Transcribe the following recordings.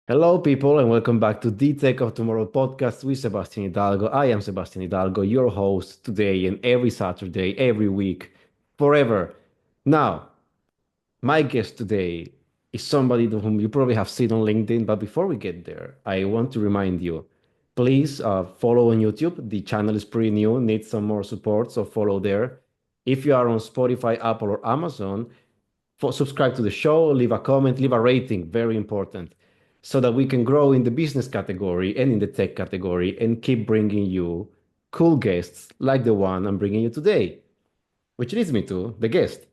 Hello, people, and welcome back to the Tech of Tomorrow podcast with Sebastian Hidalgo. I am Sebastian Hidalgo, your host today and every Saturday, every week, forever. Now, my guest today is somebody whom you probably have seen on LinkedIn, but before we get there, I want to remind you, please follow on YouTube. The channel is pretty new, needs some more support, so follow there. If you are on Spotify, Apple, or Amazon, subscribe to the show, leave a comment, leave a rating, very important, so that we can grow in the business category and in the tech category and keep bringing you cool guests like the one I'm bringing you today. Which leads me to the guest.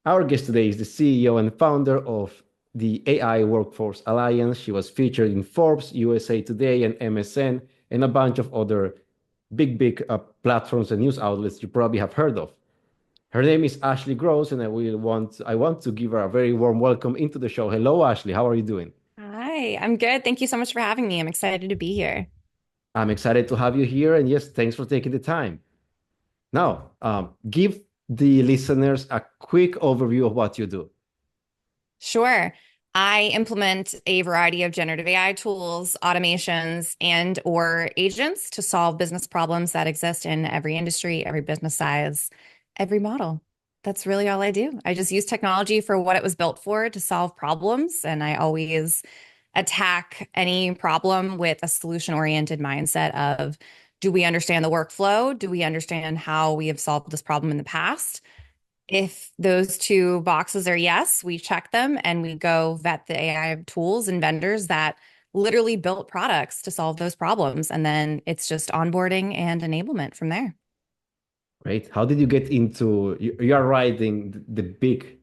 Our guest today is the CEO and founder of the AI Workforce Alliance. She was featured in Forbes, USA Today, and MSN, and a bunch of other big platforms and news outlets you probably have heard of. Her name is Ashley Gross, and I want to give her a very warm welcome into the show. Hello, Ashley. How are you doing? Hi, I'm good. Thank you so much for having me. I'm excited to be here. I'm excited to have you here, and yes, thanks for taking the time. Now, give the listeners a quick overview of what you do. Sure. I implement a variety of generative AI tools, automations, and or agents to solve business problems that exist in every industry, every business size, every model. That's really all I do. I just use technology for what it was built for to solve problems, and I always attack any problem with a solution-oriented mindset of, do we understand the workflow? Do we understand how we have solved this problem in the past? If those two boxes are yes, we check them and we go vet the AI tools and vendors that literally built products to solve those problems. And then it's just onboarding and enablement from there. Right? How did you get into? You are riding the big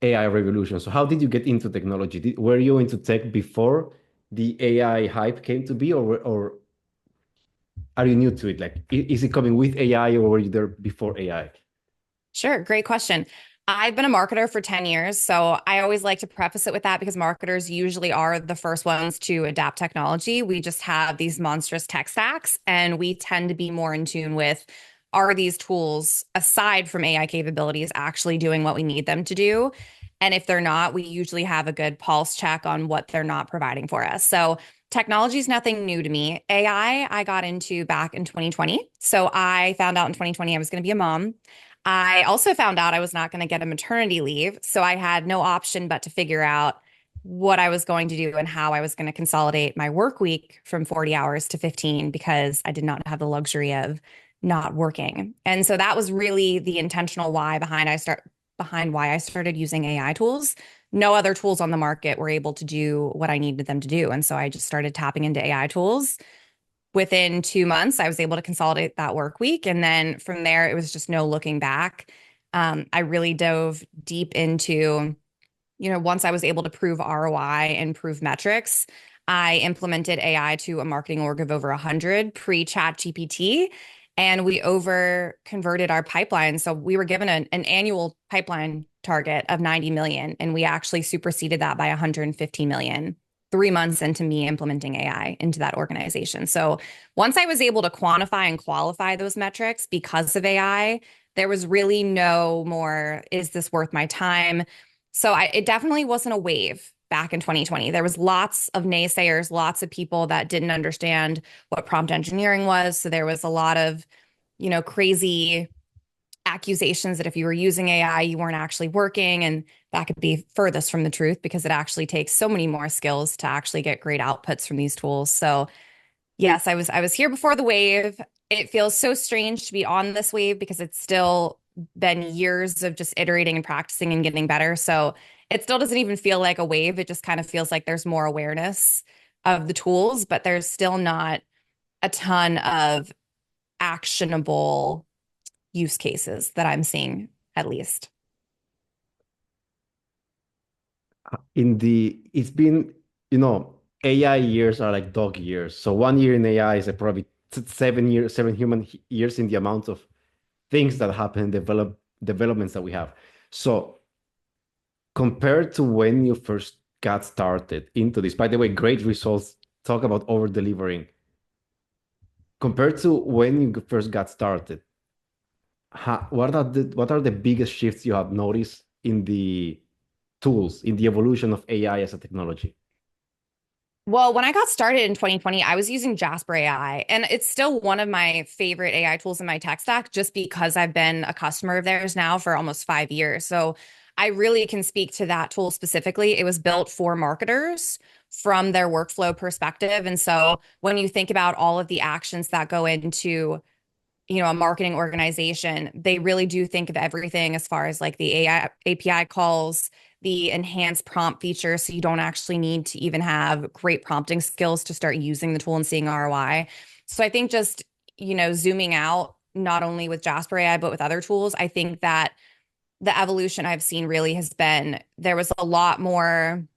AI revolution. So, how did you get into technology? Were you into tech before the AI hype came to be, or are you new to it? Like, is it coming with AI, or were you there before AI? Sure, great question. I've been a marketer for 10 years, so I always like to preface it with that because marketers usually are the first ones to adapt technology. We just have these monstrous tech stacks, and we tend to be more in tune with, are these tools, aside from AI capabilities, actually doing what we need them to do? And if they're not, we usually have a good pulse check on what they're not providing for us. So technology is nothing new to me. I got into back in 2020. So I found out in 2020 I was going to be a mom. I also found out I was not going to get a maternity leave. So I had no option but to figure out what I was going to do and how I was going to consolidate my work week from 40 hours to 15 because I did not have the luxury of not working. And so that was really the intentional why behind why I started using AI tools. No other tools on the market were able to do what I needed them to do. And so I just started tapping into AI tools. Within 2 months, I was able to consolidate that work week. And then from there, it was just no looking back. I really dove deep into, once I was able to prove ROI and prove metrics, I implemented AI to a marketing org of over 100 pre-chat GPT, and we over converted our pipeline. So we were given an annual pipeline target of 90 million, and we actually superseded that by 150 million 3 months into me implementing AI into that organization. So once I was able to quantify and qualify those metrics because of AI, there was really no more, is this worth my time? So it definitely wasn't a wave back in 2020. There was lots of naysayers, lots of people that didn't understand what prompt engineering was. So there was a lot of, crazy accusations that if you were using AI, you weren't actually working. And that could be furthest from the truth because it actually takes so many more skills to actually get great outputs from these tools. So yes, I was here before the wave. It feels so strange to be on this wave because it's still been years of just iterating and practicing and getting better. So it still doesn't even feel like a wave. It just kind of feels like there's more awareness of the tools, but there's still not a ton of actionable use cases that I'm seeing, at least. It's been, AI years are like dog years. So 1 year in AI is probably 7 years, seven human years in the amount of things that happen, developments that we have. So compared to when you first got started into this, by the way, great results. Talk about over delivering. Compared to when you first got started, what are the biggest shifts you have noticed in the tools, in the evolution of AI as a technology? Well, when I got started in 2020, I was using Jasper AI, and it's still one of my favorite AI tools in my tech stack just because I've been a customer of theirs now for almost 5 years. So I really can speak to that tool specifically. It was built for marketers from their workflow perspective. And so when you think about all of the actions that go into a marketing organization, they really do think of everything as far as like the AI API calls, the enhanced prompt features. So you don't actually need to even have great prompting skills to start using the tool and seeing ROI. So I think just, zooming out, not only with Jasper AI, but with other tools, I think that the evolution I've seen really has been there was a lot more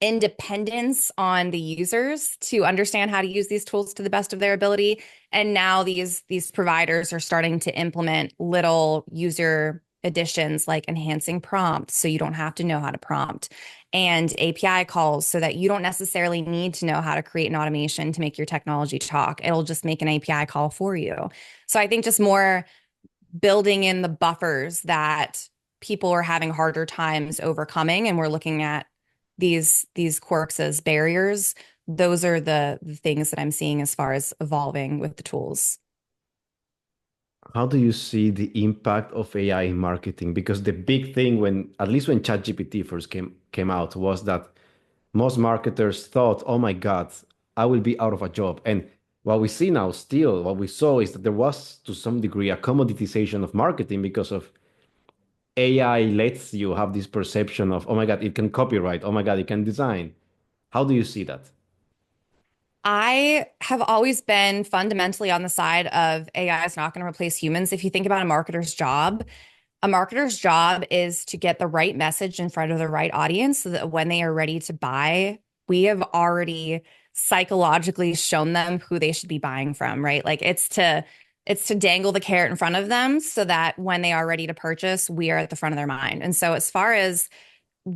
independence on the users to understand how to use these tools to the best of their ability. And now these providers are starting to implement little user additions like enhancing prompts so you don't have to know how to prompt, and API calls so that you don't necessarily need to know how to create an automation to make your technology talk. It'll just make an API call for you. So I think just more building in the buffers that people are having harder times overcoming, and we're looking at these quirks as barriers. Those are the things that I'm seeing as far as evolving with the tools. How do you see the impact of AI in marketing? Because the big thing when, at least when ChatGPT first came out, was that most marketers thought, "Oh my God, I will be out of a job." And what we see now, still, what we saw is that there was, to some degree, a commoditization of marketing because of AI lets you have this perception of, "Oh my God, it can copyright. Oh my God, it can design." How do you see that? I have always been fundamentally on the side of AI is not going to replace humans. If you think about a marketer's job is to get the right message in front of the right audience so that when they are ready to buy, we have already psychologically shown them who they should be buying from, right? Like it's to dangle the carrot in front of them so that when they are ready to purchase, we are at the front of their mind. And so as far as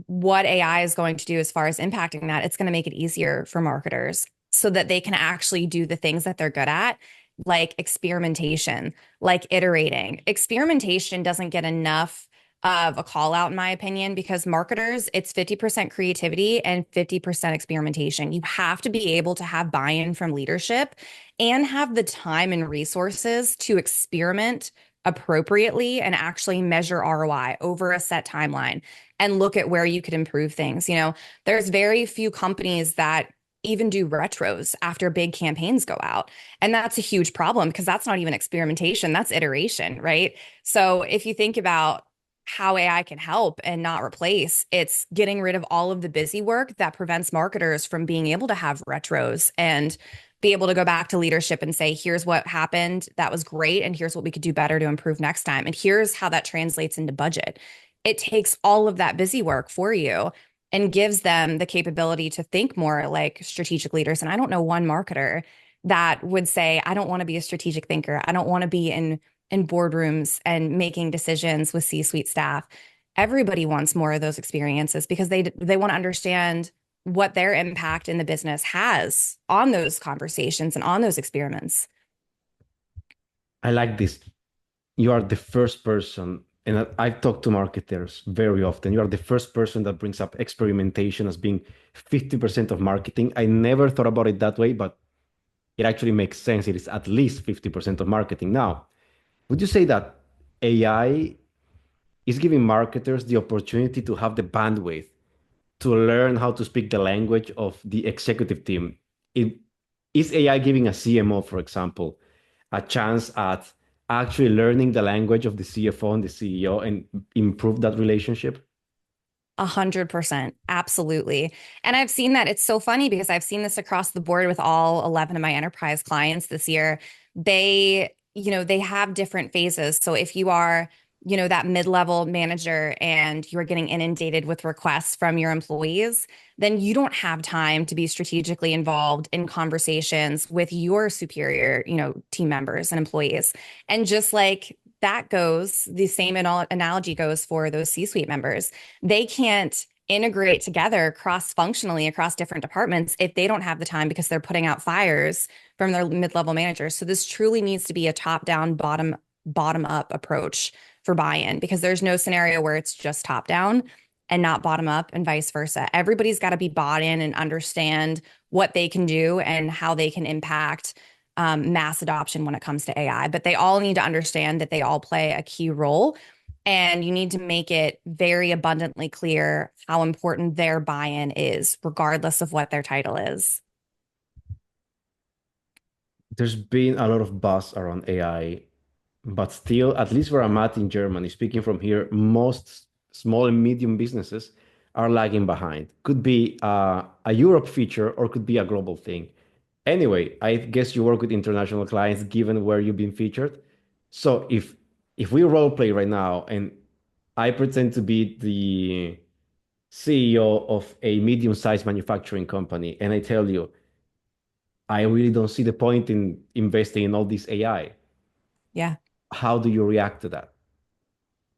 what AI is going to do as far as impacting that, it's going to make it easier for marketers so that they can actually do the things that they're good at, like experimentation, like iterating. Experimentation doesn't get enough of a call out, in my opinion, because marketers, it's 50% creativity and 50% experimentation. You have to be able to have buy-in from leadership and have the time and resources to experiment appropriately and actually measure ROI over a set timeline and look at where you could improve things. There's very few companies that even do retros after big campaigns go out. And that's a huge problem because that's not even experimentation, that's iteration, right? So if you think about how AI can help and not replace, it's getting rid of all of the busy work that prevents marketers from being able to have retros and be able to go back to leadership and say, here's what happened. That was great. And here's what we could do better to improve next time. And here's how that translates into budget. It takes all of that busy work for you and gives them the capability to think more like strategic leaders. And I don't know one marketer that would say, I don't want to be a strategic thinker. I don't want to be in boardrooms and making decisions with C-suite staff. Everybody wants more of those experiences because they want to understand what their impact in the business has on those conversations and on those experiments. I like this. You are the first person, and I've talked to marketers very often. You are the first person that brings up experimentation as being 50% of marketing. I never thought about it that way, but it actually makes sense. It is at least 50% of marketing. Now, would you say that AI is giving marketers the opportunity to have the bandwidth to learn how to speak the language of the executive team? It, is AI giving a CMO, for example, a chance at actually learning the language of the CFO and the CEO and improve that relationship? 100%. Absolutely. And I've seen that. It's so funny because I've seen this across the board with all 11 of my enterprise clients this year. They have different phases. So if you are, that mid-level manager and you are getting inundated with requests from your employees, then you don't have time to be strategically involved in conversations with your superior, team members and employees. And just like that goes, the same analogy goes for those C-suite members. They can't integrate together cross-functionally across different departments if they don't have the time because they're putting out fires from their mid-level managers. So this truly needs to be a top-down, bottom-up approach for buy-in because there's no scenario where it's just top-down. and not bottom up and vice versa. Everybody's got to be bought in and understand what they can do and how they can impact mass adoption when it comes to AI. But they all need to understand that they all play a key role. And you need to make it very abundantly clear how important their buy-in is, regardless of what their title is. There's been a lot of buzz around AI, but still, at least where I'm at in Germany, speaking from here, most small and medium businesses are lagging behind. Could be a Europe feature or could be a global thing. Anyway, I guess you work with international clients given where you've been featured. So if we role play right now and I pretend to be the CEO of a medium-sized manufacturing company and I tell you, I really don't see the point in investing in all this AI. Yeah. How do you react to that?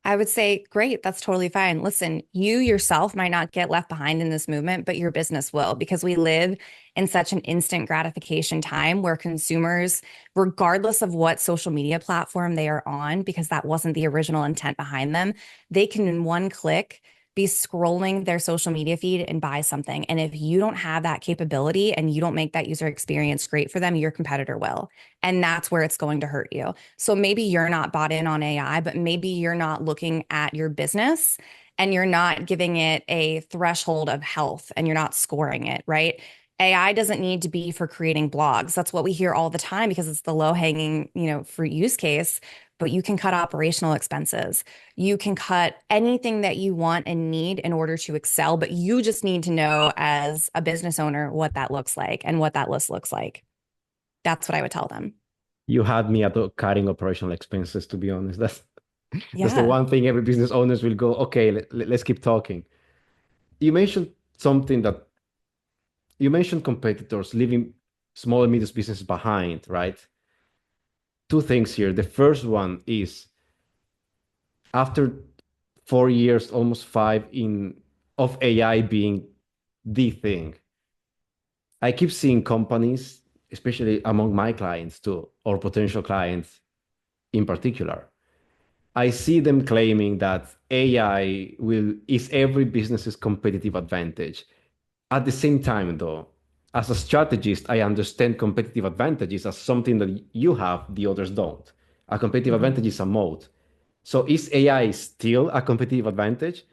I would say, great, that's totally fine. Listen, you yourself might not get left behind in this movement, but your business will, because we live in such an instant gratification time where consumers, regardless of what social media platform they are on, because that wasn't the original intent behind them, they can in one click be scrolling their social media feed and buy something. And if you don't have that capability and you don't make that user experience great for them, your competitor will. And that's where it's going to hurt you. So maybe you're not bought in on AI, but maybe you're not looking at your business and you're not giving it a threshold of health and you're not scoring it, right? AI doesn't need to be for creating blogs. That's what we hear all the time because it's the low hanging, fruit use case, but you can cut operational expenses. You can cut anything that you want and need in order to excel, but you just need to know as a business owner what that looks like and what that list looks like. That's what I would tell them. You had me at cutting operational expenses, to be honest. That's the Yeah. one thing every business owners will go, okay, let's keep talking. You mentioned something that you mentioned competitors leaving small and medium businesses behind, right? Two things here. The first one is after 4 years, almost five in of AI being the thing, I keep seeing companies, especially among my clients too, or potential clients in particular. I see them claiming that AI will is every business's competitive advantage. At the same time, though, as a strategist, I understand competitive advantages as something that you have, the others don't. A competitive Mhm. advantage is a moat. So is AI still a competitive advantage?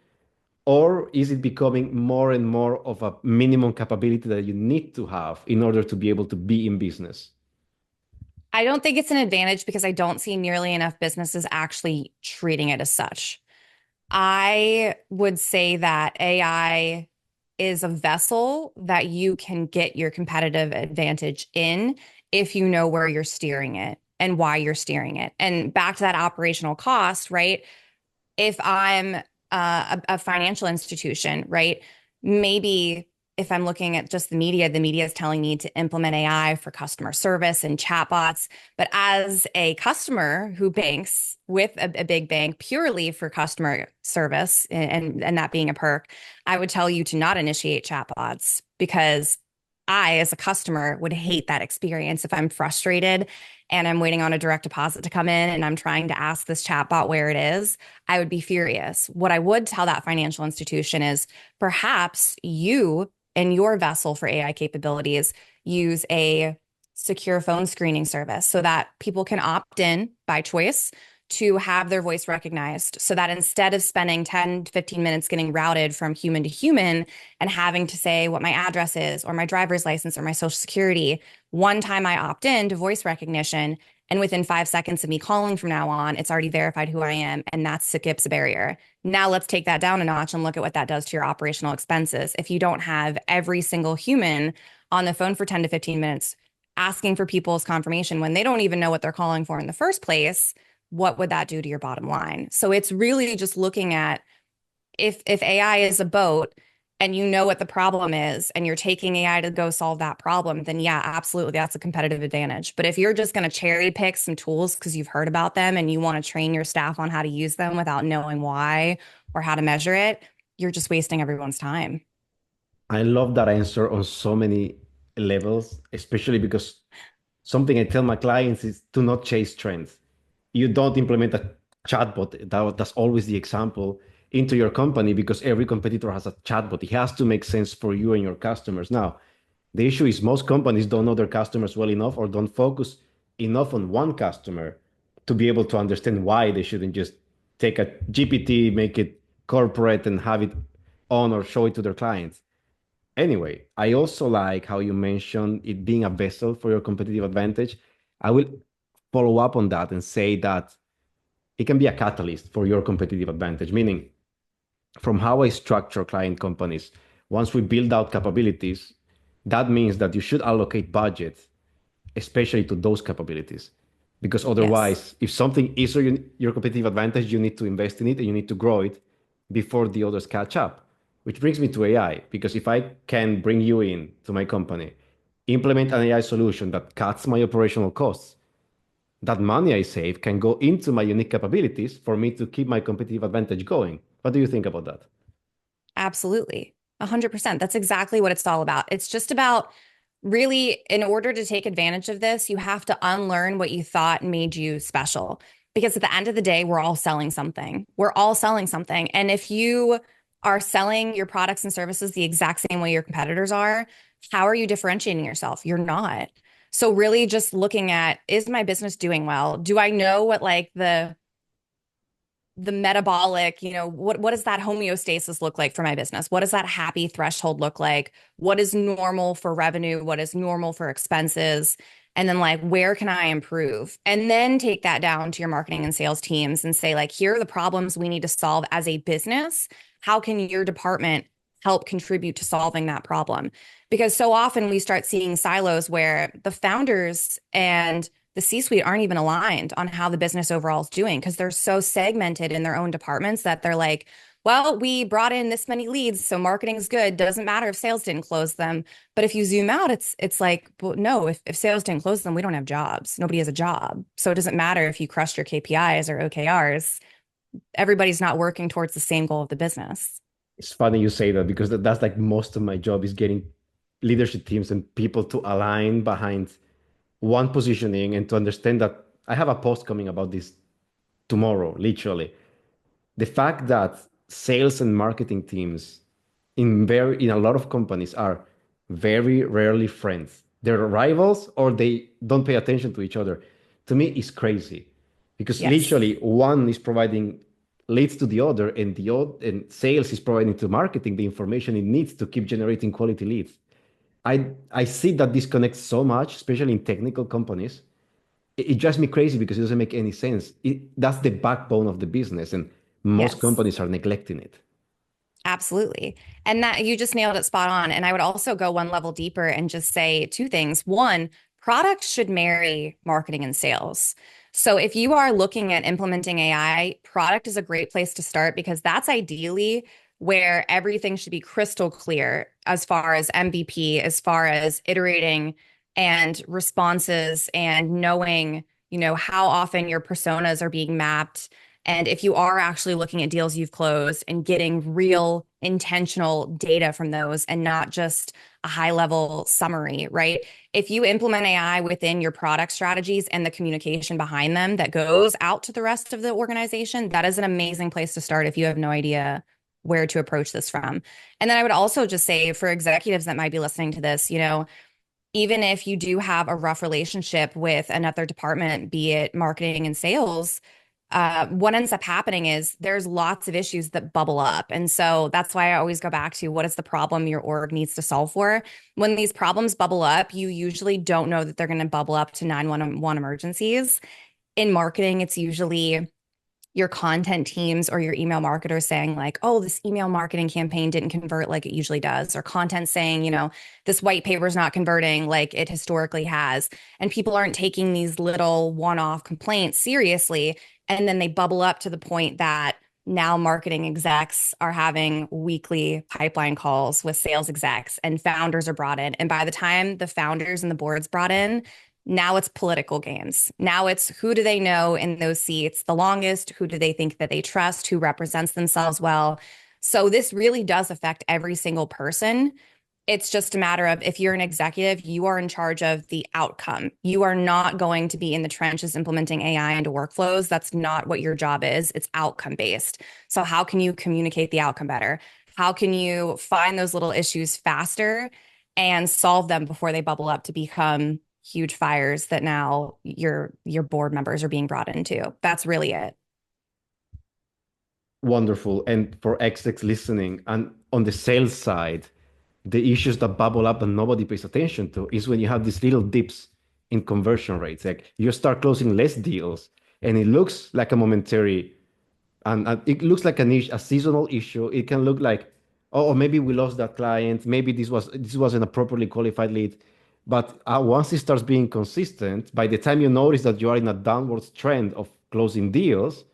Or is it becoming more and more of a minimum capability that you need to have in order to be able to be in business? I don't think it's an advantage because I don't see nearly enough businesses actually treating it as such. I would say that AI is a vessel that you can get your competitive advantage in if you know where you're steering it and why you're steering it. And back to that operational cost, right? If I'm a financial institution, right? Maybe if I'm looking at just the media is telling me to implement AI for customer service and chatbots. But as a customer who banks with a big bank purely for customer service and that being a perk, I would tell you to not initiate chatbots because I, as a customer, would hate that experience if I'm frustrated and I'm waiting on a direct deposit to come in and I'm trying to ask this chatbot where it is. I would be furious. What I would tell that financial institution is perhaps you and your vessel for AI capabilities use a secure phone screening service so that people can opt in by choice to have their voice recognized so that instead of spending 10 to 15 minutes getting routed from human to human and having to say what my address is or my driver's license or my social security, one time I opt in to voice recognition and within 5 seconds of me calling from now on, it's already verified who I am. And that skips a barrier. Now let's take that down a notch and look at what that does to your operational expenses. If you don't have every single human on the phone for 10 to 15 minutes asking for people's confirmation when they don't even know what they're calling for in the first place, what would that do to your bottom line? So it's really just looking at if AI is a boat and you know what the problem is and you're taking AI to go solve that problem, then yeah, absolutely, that's a competitive advantage. But if you're just going to cherry pick some tools because you've heard about them and you want to train your staff on how to use them without knowing why or how to measure it, you're just wasting everyone's time. I love that answer on so many levels, especially because something I tell my clients is to not chase trends. You don't implement a chatbot. That's always the example. into your company because every competitor has a chatbot. It has to make sense for you and your customers. Now, the issue is most companies don't know their customers well enough or don't focus enough on one customer to be able to understand why they shouldn't just take a GPT, make it corporate, and have it on or show it to their clients. Anyway, I also like how you mentioned it being a vessel for your competitive advantage. I will follow up on that and say that it can be a catalyst for your competitive advantage, meaning from how I structure client companies, once we build out capabilities, that means that you should allocate budget, especially to those capabilities. Because Yes. otherwise, if something is your competitive advantage, you need to invest in it and you need to grow it before the others catch up. Which brings me to AI, because if I can bring you in to my company, implement an AI solution that cuts my operational costs, that money I save can go into my unique capabilities for me to keep my competitive advantage going. What do you think about that? Absolutely. 100%. That's exactly what it's all about. It's just about really, in order to take advantage of this, you have to unlearn what you thought made you special. Because at the end of the day, we're all selling something. We're all selling something. And if you are selling your products and services the exact same way your competitors are, how are you differentiating yourself? You're not. So really just looking at, is my business doing well? Do I know what like the metabolic, what does that homeostasis look like for my business? What does that happy threshold look like? What is normal for revenue? What is normal for expenses? And then like, where can I improve? And then take that down to your marketing and sales teams and say, like, here are the problems we need to solve as a business. How can your department help contribute to solving that problem? Because so often we start seeing silos where the founders and the C-suite aren't even aligned on how the business overall is doing because they're so segmented in their own departments that they're like, well, we brought in this many leads, so marketing's good. Doesn't matter if sales didn't close them. But if you zoom out, it's like, well, no, if sales didn't close them, we don't have jobs. Nobody has a job. So it doesn't matter if you crushed your KPIs or OKRs. Everybody's not working towards the same goal of the business. It's funny you say that because that's like most of my job is getting leadership teams and people to align behind one positioning and to understand that I have a post coming about this tomorrow, literally. The fact that sales and marketing teams in a lot of companies are very rarely friends. They're rivals or they don't pay attention to each other. To me, is crazy because Yes, literally one is providing leads to the other, and the other and sales is providing to marketing the information it needs to keep generating quality leads. I see that disconnect so much, especially in technical companies. It drives me crazy because it doesn't make any sense. That's the backbone of the business, and most yes. companies are neglecting it. Absolutely. And that you just nailed it spot on. And I would also go one level deeper and just say two things. One, products should marry marketing and sales. So if you are looking at implementing AI, product is a great place to start because that's ideally where everything should be crystal clear as far as MVP, as far as iterating and responses and knowing, how often your personas are being mapped and if you are actually looking at deals you've closed and getting real intentional data from those and not just a high level summary, right? If you implement AI within your product strategies and the communication behind them that goes out to the rest of the organization, that is an amazing place to start if you have no idea where to approach this from. And then I would also just say for executives that might be listening to this, even if you do have a rough relationship with another department, be it marketing and sales, what ends up happening is there's lots of issues that bubble up. And so that's why I always go back to what is the problem your org needs to solve for. When these problems bubble up, you usually don't know that they're going to bubble up to 911 emergencies. In marketing, it's usually your content teams or your email marketers saying like, oh, this email marketing campaign didn't convert like it usually does, or content saying, this white paper is not converting like it historically has. And people aren't taking these little one-off complaints seriously. And then they bubble up to the point that now marketing execs are having weekly pipeline calls with sales execs and founders are brought in. And by the time the founders and the boards brought in, now it's political games. Now it's who do they know in those seats the longest? Who do they think that they trust? Who represents themselves well? So this really does affect every single person. It's just a matter of if you're an executive, you are in charge of the outcome. You are not going to be in the trenches implementing AI into workflows. That's not what your job is. It's outcome based. So, how can you communicate the outcome better? How can you find those little issues faster and solve them before they bubble up to become huge fires that now your board members are being brought into? That's really it. Wonderful. And for execs listening, and on the sales side, the issues that bubble up and nobody pays attention to is when you have these little dips in conversion rates. Like you start closing less deals, and it looks like a momentary, and it looks like a seasonal issue. It can look like, oh, maybe we lost that client. Maybe this wasn't a properly qualified lead. But once it starts being consistent, by the time you notice that you are in a downward trend of closing deals,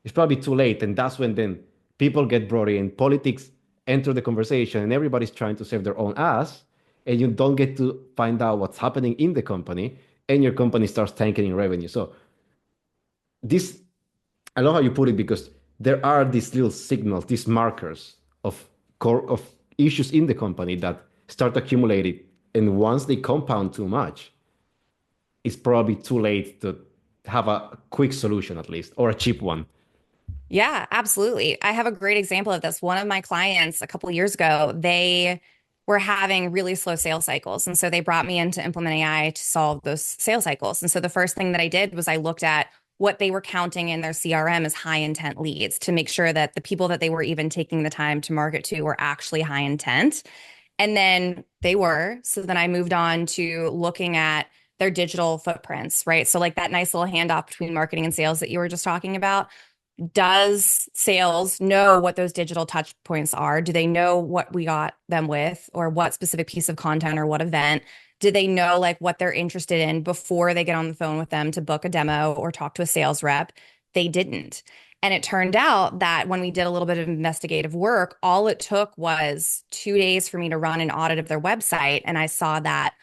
it's probably too late. And that's when then people get brought in, politics enter the conversation, and everybody's trying to save their own ass. And you don't get to find out what's happening in the company, and your company starts tanking in revenue. So this, I love how you put it, because there are these little signals, these markers of of issues in the company that start accumulating, and once they compound too much, it's probably too late to have a quick solution, at least, or a cheap one. Yeah, absolutely. I have a great example of this. One of my clients a couple of years ago, they were having really slow sales cycles. And so they brought me in to implement AI to solve those sales cycles. And so the first thing that I did was I looked at what they were counting in their CRM as high intent leads to make sure that the people that they were even taking the time to market to were actually high intent. And then they were. So then I moved on to looking at their digital footprints, right? So, like that nice little handoff between marketing and sales that you were just talking about, does sales know what those digital touch points are? Do they know what we got them with, or what specific piece of content or what event? Do they know like what they're interested in before they get on the phone with them to book a demo or talk to a sales rep? They didn't. And it turned out that when we did a little bit of investigative work, all it took was 2 days for me to run an audit of their website. And I saw that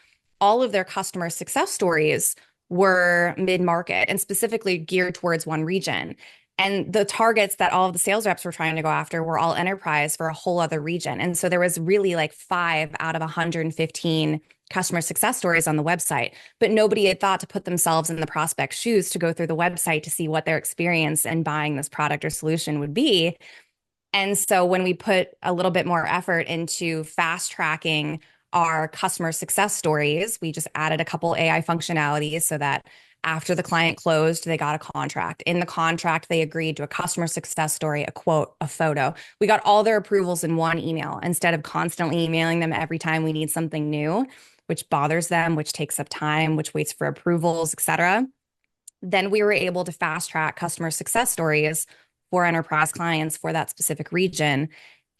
all of their customer success stories were mid market and specifically geared towards one region. And the targets that all of the sales reps were trying to go after were all enterprise for a whole other region. And so there was really like 5 out of 115 customer success stories on the website, but nobody had thought to put themselves in the prospect's shoes to go through the website to see what their experience in buying this product or solution would be. And so when we put a little bit more effort into fast tracking our customer success stories, we just added a couple AI functionalities so that after the client closed, they got a contract. In the contract, they agreed to a customer success story, a quote, a photo. We got all their approvals in one email instead of constantly emailing them every time we need something new, which bothers them, which takes up time, which waits for approvals, et cetera. Then we were able to fast track customer success stories for enterprise clients for that specific region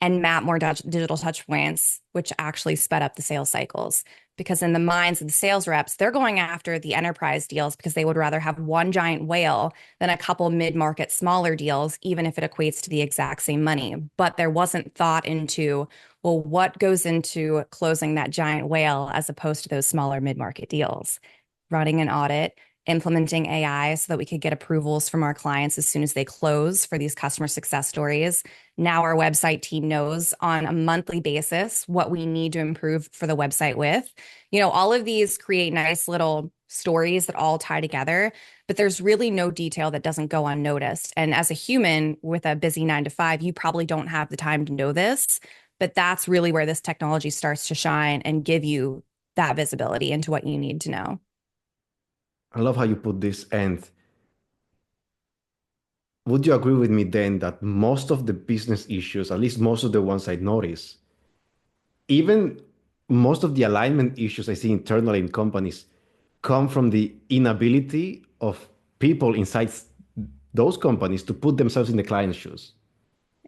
and map more digital touch points, which actually sped up the sales cycles. Because in the minds of the sales reps, they're going after the enterprise deals because they would rather have one giant whale than a couple mid-market smaller deals, even if it equates to the exact same money. But there wasn't thought into, well, what goes into closing that giant whale as opposed to those smaller mid-market deals? Running an audit, implementing AI so that we could get approvals from our clients as soon as they close for these customer success stories. Now our website team knows on a monthly basis what we need to improve for the website with. You know, all of these create nice little stories that all tie together, but there's really no detail that doesn't go unnoticed. And as a human with a busy 9 to 5, you probably don't have the time to know this, but that's really where this technology starts to shine and give you that visibility into what you need to know. I love how you put this. And would you agree with me then that most of the business issues, at least most of the ones I notice, even most of the alignment issues I see internally in companies, come from the inability of people inside those companies to put themselves in the client's shoes?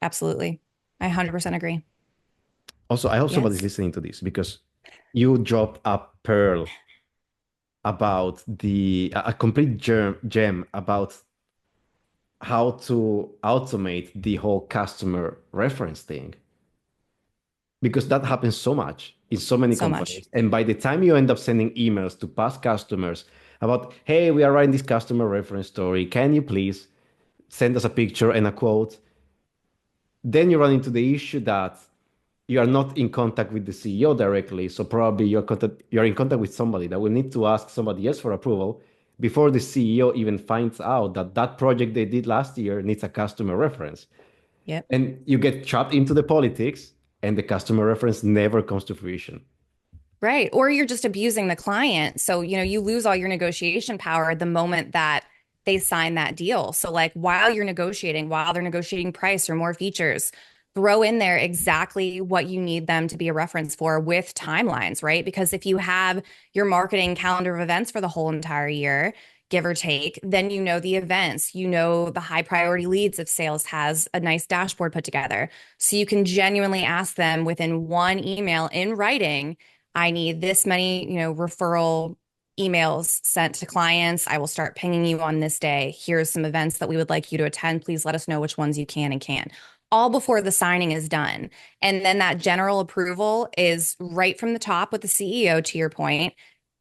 Absolutely. I 100% agree. Also, I hope somebody's Yes. listening to this, because you dropped a pearl about a complete gem about how to automate the whole customer reference thing, because that happens so much in so many So much. companies. And by the time you end up sending emails to past customers about, hey, we are writing this customer reference story, can you please send us a picture and a quote? Then you run into the issue that you are not in contact with the CEO directly. So probably you're in contact with somebody that will need to ask somebody else for approval before the CEO even finds out that that project they did last year needs a customer reference. Yep. And you get trapped into the politics, and the customer reference never comes to fruition. Right. Or you're just abusing the client. So, you lose all your negotiation power the moment that they sign that deal. So, like while you're negotiating, while they're negotiating price or more features, throw in there exactly what you need them to be a reference for with timelines, right? Because if you have your marketing calendar of events for the whole entire year, give or take, then you know the events, you know the high priority leads if sales has a nice dashboard put together. So you can genuinely ask them within one email in writing, I need this many, referral emails sent to clients. I will start pinging you on this day. Here's some events that we would like you to attend. Please let us know which ones you can and can't. All before the signing is done. And then that general approval is right from the top with the CEO, to your point.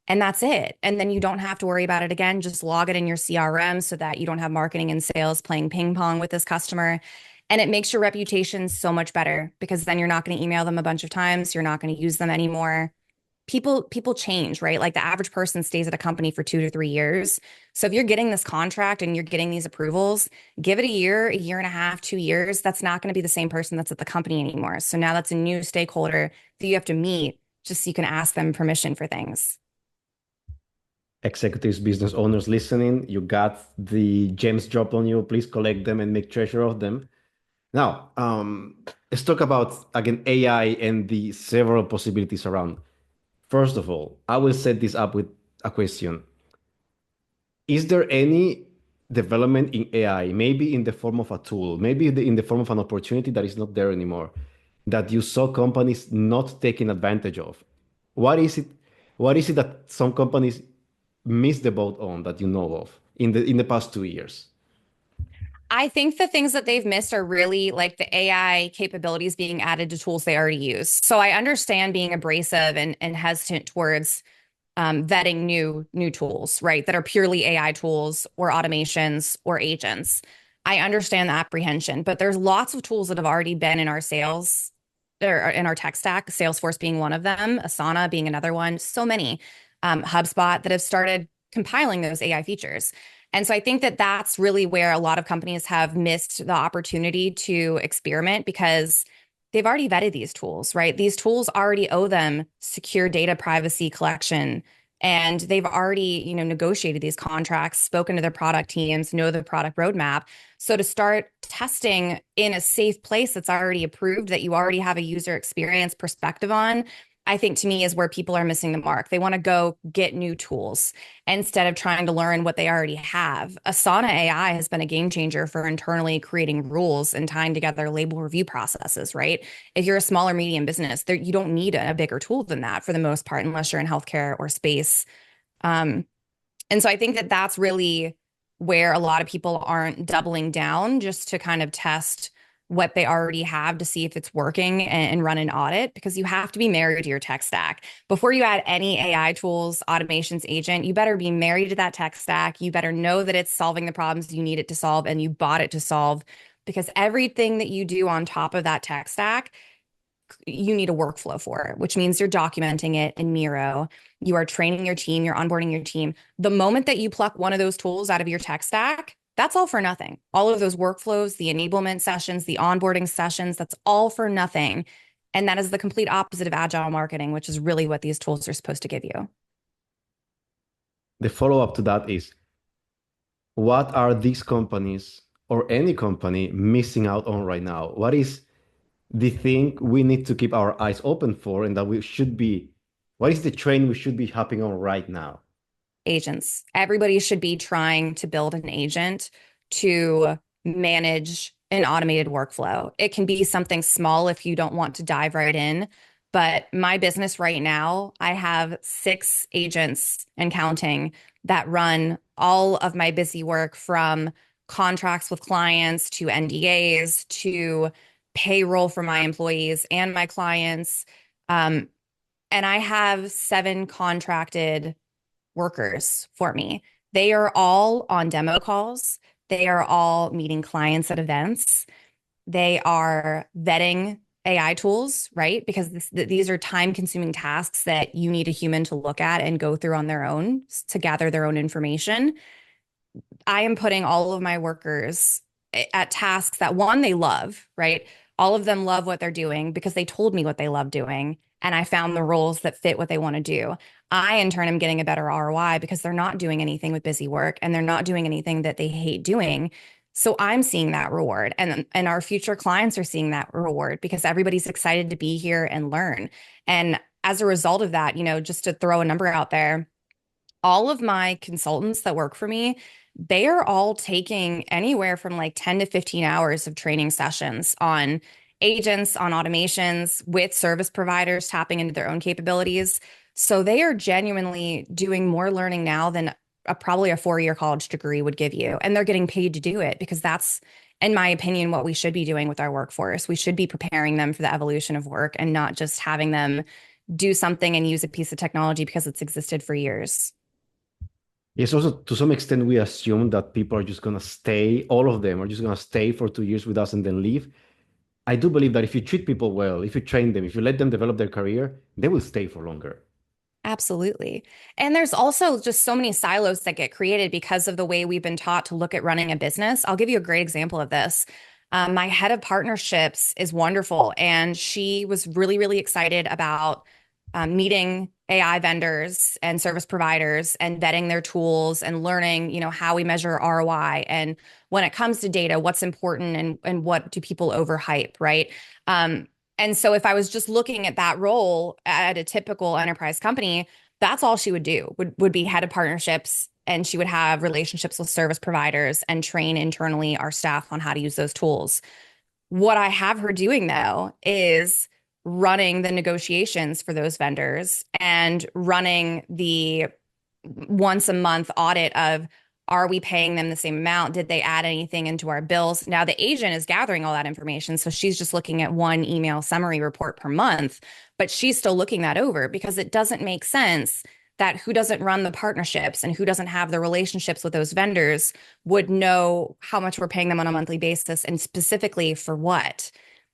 And that's it. And then you don't have to worry about it again. Just log it in your CRM so that you don't have marketing and sales playing ping pong with this customer. And it makes your reputation so much better because then you're not going to email them a bunch of times. You're not going to use them anymore. People change, right? Like the average person stays at a company for 2 to 3 years. So if you're getting this contract and you're getting these approvals, give it a year and a half, 2 years. That's not going to be the same person that's at the company anymore. So now that's a new stakeholder that you have to meet just so you can ask them permission for things. Executives, business owners listening, you got the gems dropped on you. Please collect them and make treasure of them. Now, let's talk about again AI and the several possibilities around. First of all, I will set this up with a question. Is there any development in AI, maybe in the form of a tool, maybe in the form of an opportunity that is not there anymore, that you saw companies not taking advantage of? What is it? What is it that some companies missed the boat on that you know of in the past 2 years? I think the things that they've missed are really like the AI capabilities being added to tools they already use. So I understand being abrasive and hesitant towards vetting new tools, right? That are purely AI tools or automations or agents. I understand the apprehension, but there's lots of tools that have already been in our sales or in our tech stack, Salesforce being one of them, Asana being another one, so many, HubSpot that have started compiling those AI features. And so I think that that's really where a lot of companies have missed the opportunity to experiment because they've already vetted these tools, right? These tools already owe them secure data privacy collection. And they've already, negotiated these contracts, spoken to their product teams, know the product roadmap. So to start testing in a safe place that's already approved, that you already have a user experience perspective on, I think to me is where people are missing the mark. They want to go get new tools instead of trying to learn what they already have. Asana AI has been a game changer for internally creating rules and tying together label review processes, right? If you're a small or medium business, there, you don't need a bigger tool than that for the most part, unless you're in healthcare or space. Um, and so I think that that's really where a lot of people aren't doubling down just to kind of test what they already have to see if it's working and run an audit because you have to be married to your tech stack. Before you add any AI tools, automations, agent, you better be married to that tech stack. You better know that it's solving the problems you need it to solve and you bought it to solve because everything that you do on top of that tech stack you need a workflow for it, which means you're documenting it in Miro. You are training your team, you're onboarding your team. The moment that you pluck one of those tools out of your tech stack, that's all for nothing. All of those workflows, the enablement sessions, the onboarding sessions, that's all for nothing. And that is the complete opposite of agile marketing, which is really what these tools are supposed to give you. The follow up to that is what are these companies or any company missing out on right now? What is the thing we need to keep our eyes open for and that we should be, what is the train we should be hopping on right now? Agents. Everybody should be trying to build an agent to manage an automated workflow. It can be something small if you don't want to dive right in. But my business right now, I have 6 agents and counting that run all of my busy work from contracts with clients to NDAs to payroll for my employees and my clients. Um, and I have 7 contracted workers for me. They are all on demo calls. They are all meeting clients at events. They are vetting AI tools, right? Because these are time consuming tasks that you need a human to look at and go through on their own to gather their own information. I am putting all of my workers at tasks that one, they love, right? All of them love what they're doing because they told me what they love doing. And I found the roles that fit what they want to do. I, in turn, am getting a better ROI because they're not doing anything with busy work and they're not doing anything that they hate doing. So I'm seeing that reward, and our future clients are seeing that reward because everybody's excited to be here and learn. And as a result of that, just to throw a number out there, all of my consultants that work for me, they are all taking anywhere from like 10 to 15 hours of training sessions on agents, on automations with service providers tapping into their own capabilities. So they are genuinely doing more learning now than probably a 4-year college degree would give you. And they're getting paid to do it because that's, in my opinion, what we should be doing with our workforce. We should be preparing them for the evolution of work and not just having them do something and use a piece of technology because it's existed for years. Yes, also to some extent, we assume that people are just going to stay, all of them are just going to stay for 2 years with us and then leave. I do believe that if you treat people well, if you train them, if you let them develop their career, they will stay for longer. Absolutely. And there's also just so many silos that get created because of the way we've been taught to look at running a business. I'll give you a great example of this. My head of partnerships is wonderful, and she was really, really excited about meeting AI vendors and service providers and vetting their tools and learning, how we measure ROI and when it comes to data, what's important and what do people overhype, right? Um, and so if I was just looking at that role at a typical enterprise company, that's all she would do, would be head of partnerships, and she would have relationships with service providers and train internally our staff on how to use those tools. What I have her doing though is running the negotiations for those vendors and running the once a month audit of, are we paying them the same amount? Did they add anything into our bills? Now the agent is gathering all that information. So she's just looking at one email summary report per month, but she's still looking that over because it doesn't make sense that who doesn't run the partnerships and who doesn't have the relationships with those vendors would know how much we're paying them on a monthly basis and specifically for what.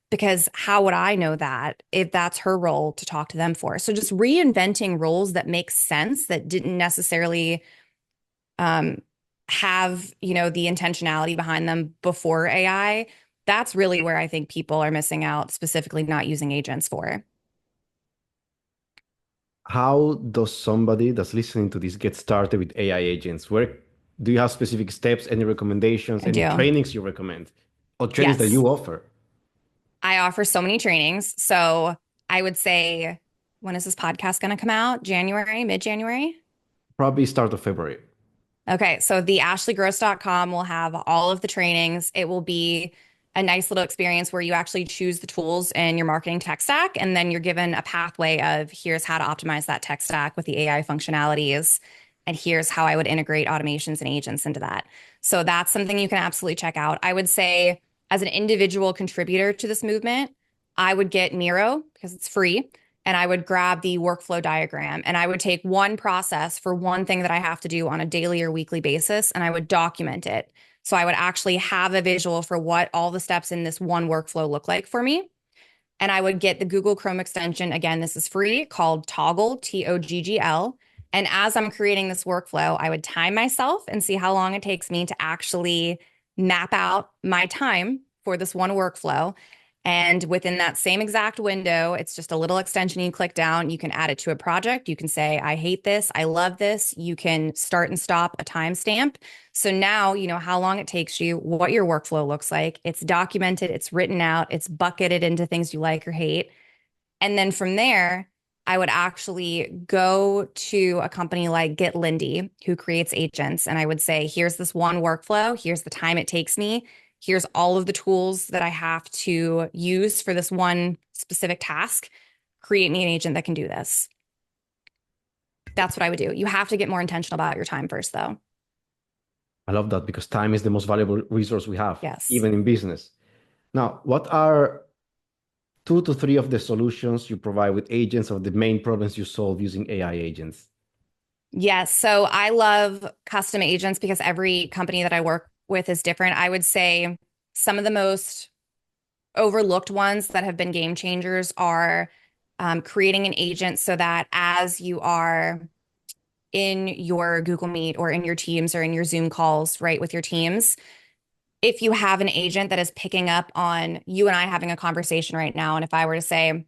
Because how would I know that if that's her role to talk to them for? So just reinventing roles that make sense that didn't necessarily um, have, the intentionality behind them before AI. That's really where I think people are missing out, specifically not using agents for. How does somebody that's listening to this get started with AI agents? Where do you have specific steps, any recommendations, I any do. trainings you recommend, or trainings that Yes. you offer? I offer so many trainings. So I would say, when is this podcast going to come out? January, mid-January? Probably start of February. Okay, so the ashleygross.com will have all of the trainings. It will be a nice little experience where you actually choose the tools in your marketing tech stack, and then you're given a pathway of, here's how to optimize that tech stack with the AI functionalities, and here's how I would integrate automations and agents into that. So that's something you can absolutely check out. I would say, as an individual contributor to this movement, I would get Miro because it's free, and I would grab the workflow diagram and I would take one process for one thing that I have to do on a daily or weekly basis and I would document it. So I would actually have a visual for what all the steps in this one workflow look like for me. And I would get the Google Chrome extension. Again, this is free, called Toggl, Toggl. And as I'm creating this workflow, I would time myself and see how long it takes me to actually map out my time for this one workflow. And within that same exact window, it's just a little extension you click down. You can add it to a project. You can say, I hate this. I love this. You can start and stop a timestamp. So now you know how long it takes you, what your workflow looks like. It's documented, it's written out, it's bucketed into things you like or hate. And then from there, I would actually go to a company like Get Lindy, who creates agents. And I would say, here's this one workflow. Here's the time it takes me. Here's all of the tools that I have to use for this one specific task. Create me an agent that can do this. That's what I would do. You have to get more intentional about your time first, though. I love that because time is the most valuable resource we have, Yes. even in business. Now, what are 2 to 3 of the solutions you provide with agents or the main problems you solve using AI agents? Yes. So I love custom agents because every company that I work with is different. I would say some of the most overlooked ones that have been game changers are creating an agent so that as you are in your Google Meet or in your Teams or in your Zoom calls, right, with your teams, if you have an agent that is picking up on you and I having a conversation right now, and if I were to say,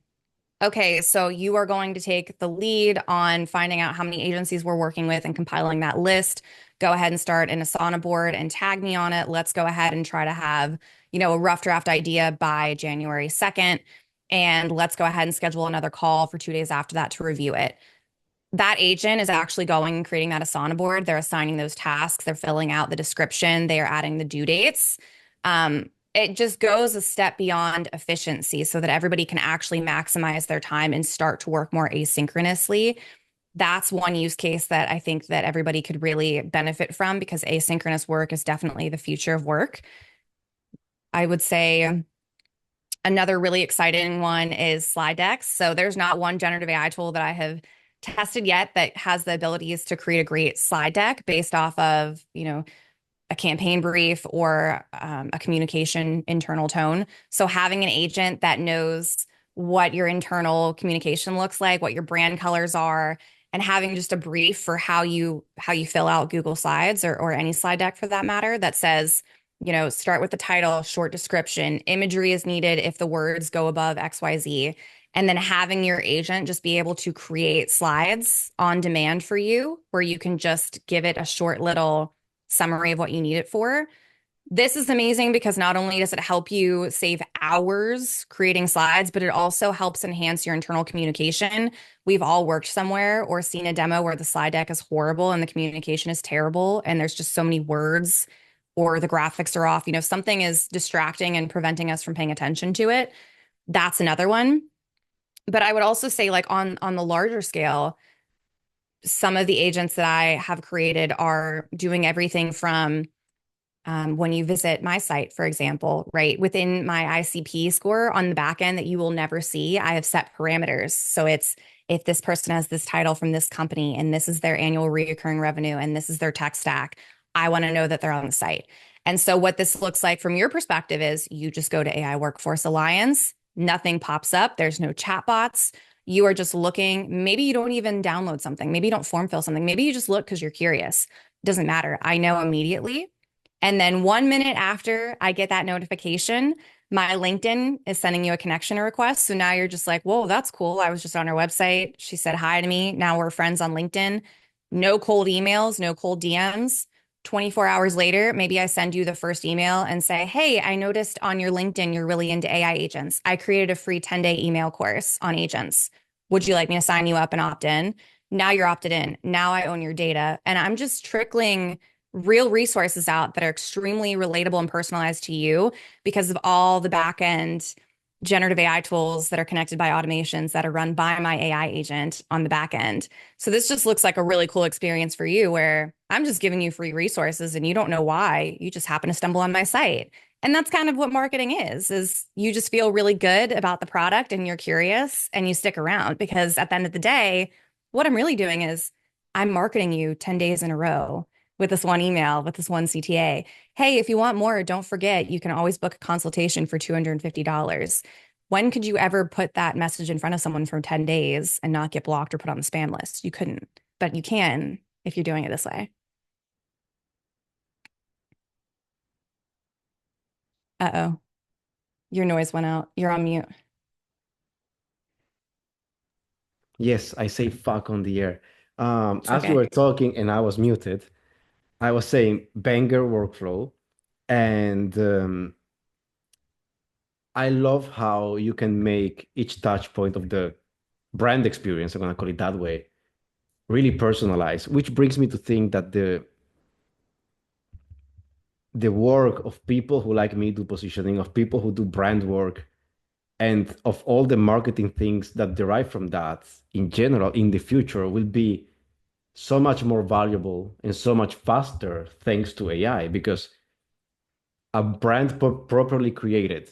okay, so you are going to take the lead on finding out how many agencies we're working with and compiling that list. Go ahead and start an Asana board and tag me on it. Let's go ahead and try to have, a rough draft idea by January 2nd. And let's go ahead and schedule another call for 2 days after that to review it. That agent is actually going and creating that Asana board. They're assigning those tasks. They're filling out the description. They are adding the due dates. It just goes a step beyond efficiency so that everybody can actually maximize their time and start to work more asynchronously. That's one use case that I think that everybody could really benefit from because asynchronous work is definitely the future of work. I would say another really exciting one is slide decks. So there's not one generative AI tool that I have tested yet that has the abilities to create a great slide deck based off of, a campaign brief or a communication internal tone. So having an agent that knows what your internal communication looks like, what your brand colors are, and having just a brief for how you fill out Google Slides or any slide deck for that matter that says, start with the title, short description, imagery is needed if the words go above XYZ. And then having your agent just be able to create slides on demand for you, where you can just give it a short little summary of what you need it for. This is amazing because not only does it help you save hours creating slides, but it also helps enhance your internal communication. We've all worked somewhere or seen a demo where the slide deck is horrible and the communication is terrible, and there's just so many words or the graphics are off. Something is distracting and preventing us from paying attention to it. That's another one. But I would also say, like on the larger scale, some of the agents that I have created are doing everything from when you visit my site, for example, right? Within my ICP score on the back end that you will never see, I have set parameters. So it's if this person has this title from this company and this is their annual recurring revenue and this is their tech stack, I want to know that they're on the site. And so what this looks like from your perspective is you just go to AI Workforce Alliance, nothing pops up, there's no chatbots. You are just looking. Maybe you don't even download something. Maybe you don't form fill something. Maybe you just look because you're curious. Doesn't matter. I know immediately. And then 1 minute after I get that notification, my LinkedIn is sending you a connection request. So now you're just like, whoa, that's cool. I was just on her website. She said hi to me. Now we're friends on LinkedIn. No cold emails, no cold DMs. 24 hours later, maybe I send you the first email and say, hey, I noticed on your LinkedIn you're really into AI agents. I created a free 10-day email course on agents. Would you like me to sign you up and opt in? Now you're opted in. Now I own your data. And I'm just trickling real resources out that are extremely relatable and personalized to you because of all the back end generative AI tools that are connected by automations that are run by my AI agent on the back end. So this just looks like a really cool experience for you where I'm just giving you free resources and you don't know why. You just happen to stumble on my site. And that's kind of what marketing is you just feel really good about the product and you're curious and you stick around because at the end of the day, what I'm really doing is I'm marketing you 10 days in a row with this one email, with this one CTA. Hey, if you want more, don't forget, you can always book a consultation for $250. When could you ever put that message in front of someone for 10 days and not get blocked or put on the spam list? You couldn't, but you can if you're doing it this way. Uh-oh, your noise went out. You're on mute. Yes, I say fuck on the air. It's As you okay. were talking and I was muted, I was saying banger workflow. And I love how you can make each touch point of the brand experience, I'm going to call it that way, really personalized, which brings me to think that the work of people who like me do positioning, of people who do brand work, and of all the marketing things that derive from that in general in the future will be so much more valuable and so much faster thanks to AI because a brand properly created